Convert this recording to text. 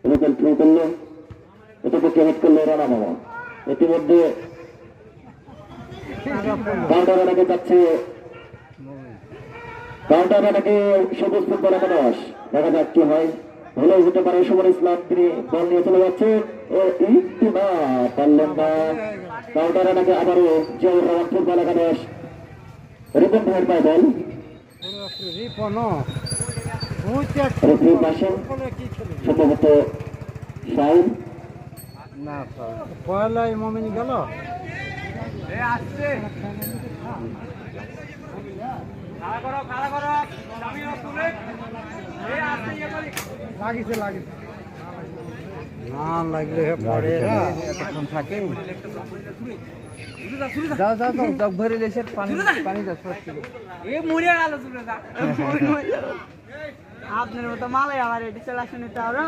Rubel through করলো, এটুকু hit করলো রানা মামা। ইতিমধ্যে কাউন্টার এলাকে যাচ্ছে, কাউন্টার এলাকে সবুজ ফুটবল একাদশ। দেখা যাক কি হয়, হলেও হতে পারে সুমন ইসলাম, তিনি বল নিয়ে চলে যাচ্ছে, পারলেন না। কাউন্টার এলাকে আবারও জিয়াউর রহমান ফুটবল একাদশ, রিপন ভাইয়ের পায় বল, রেফারির পাশে সম্ভবত ফাউল। না পয়লাই মমিন গেল লাগিছে লাগিছে না লাগলে পরে থাকে যাও যাও যাও জগ ভরে লেছে পানি পানি যাচ্ছে এ মরে গেল চলে যা আপনার মতো মালাই আমার এটি চলে আসেনি তো আরো